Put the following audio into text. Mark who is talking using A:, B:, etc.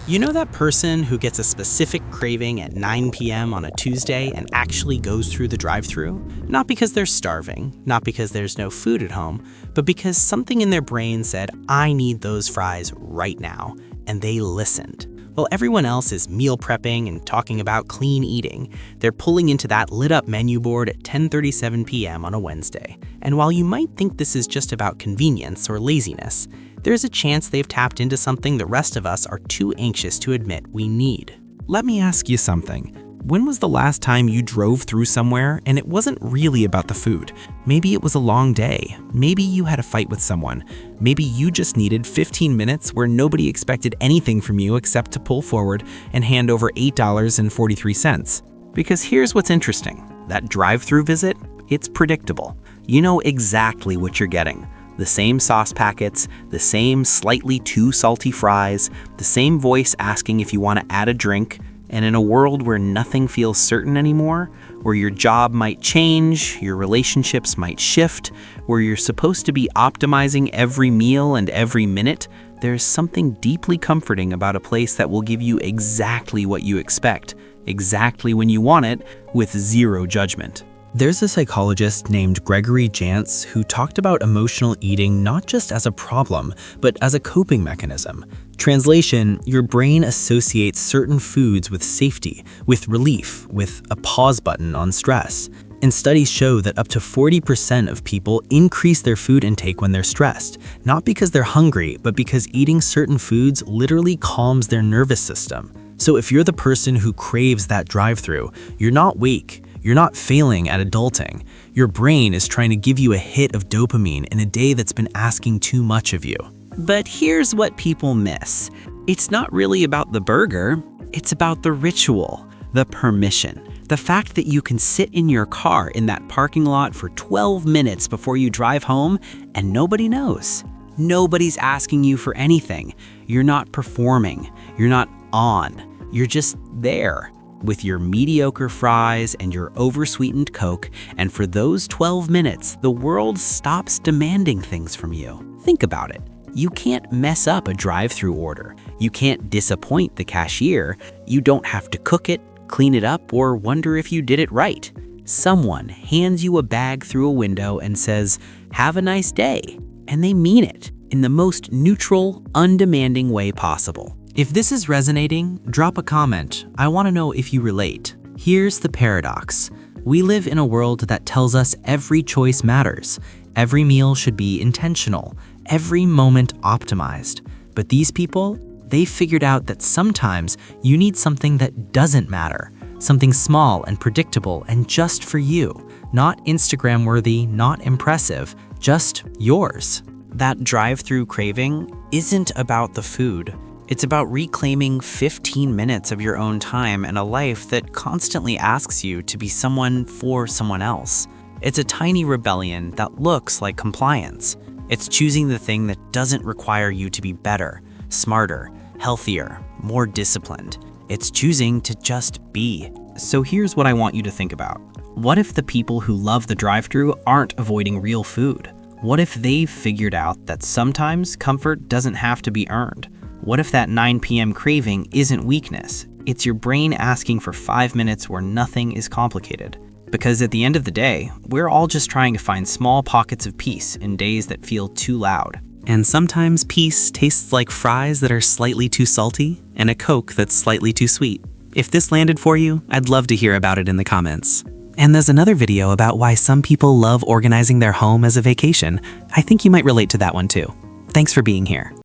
A: You know that person who gets a specific craving at 9 p.m. on a Tuesday and actually goes through the drive-thru? Not because they're starving, not because there's no food at home, but because something in their brain said, I need those fries right now, and they listened. While everyone else is meal prepping and talking about clean eating, they're pulling into that lit-up menu board at 10:37 p.m. on a Wednesday. And while you might think this is just about convenience or laziness, there's a chance they've tapped into something the rest of us are too anxious to admit we need.
B: Let me ask you something. When was the last time you drove through somewhere and it wasn't really about the food? Maybe it was a long day. Maybe you had a fight with someone. Maybe you just needed 15 minutes where nobody expected anything from you except to pull forward and hand over $8.43. Because here's what's interesting. That drive-through visit, it's predictable. You know exactly what you're getting. The same sauce packets, the same slightly too salty fries, the same voice asking if you want to add a drink. And in a world where nothing feels certain anymore, where your job might change, your relationships might shift, where you're supposed to be optimizing every meal and every minute, there's something deeply comforting about a place that will give you exactly what you expect, exactly when you want it, with zero judgment.
A: There's a psychologist named Gregory Jantz who talked about emotional eating not just as a problem, but as a coping mechanism. Translation, your brain associates certain foods with safety, with relief, with a pause button on stress. And studies show that up to 40% of people increase their food intake when they're stressed, not because they're hungry, but because eating certain foods literally calms their nervous system. So if you're the person who craves that drive-thru, you're not weak. You're not failing at adulting. Your brain is trying to give you a hit of dopamine in a day that's been asking too much of you. But here's what people miss. It's not really about the burger. It's about the ritual, the permission, the fact that you can sit in your car in that parking lot for 12 minutes before you drive home and nobody knows. Nobody's asking you for anything. You're not performing. You're not on. You're just there, with your mediocre fries and your oversweetened Coke, and for those 12 minutes, the world stops demanding things from you. Think about it. You can't mess up a drive-thru order. You can't disappoint the cashier. You don't have to cook it, clean it up, or wonder if you did it right. Someone hands you a bag through a window and says, "Have a nice day," and they mean it in the most neutral, undemanding way possible. If this is resonating, drop a comment. I want to know if you relate. Here's the paradox. We live in a world that tells us every choice matters. Every meal should be intentional. Every moment optimized. But these people, they figured out that sometimes you need something that doesn't matter. Something small and predictable and just for you. Not Instagram worthy, not impressive, just yours. That drive-through craving isn't about the food. It's about reclaiming 15 minutes of your own time and a life that constantly asks you to be someone for someone else. It's a tiny rebellion that looks like compliance. It's choosing the thing that doesn't require you to be better, smarter, healthier, more disciplined. It's choosing to just be. So here's what I want you to think about. What if the people who love the drive-thru aren't avoiding real food? What if they've figured out that sometimes comfort doesn't have to be earned? What if that 9 p.m. craving isn't weakness? It's your brain asking for 5 minutes where nothing is complicated. Because at the end of the day, we're all just trying to find small pockets of peace in days that feel too loud. And sometimes peace tastes like fries that are slightly too salty and a Coke that's slightly too sweet. If this landed for you, I'd love to hear about it in the comments. And there's another video about why some people love organizing their home as a vacation. I think you might relate to that one too. Thanks for being here.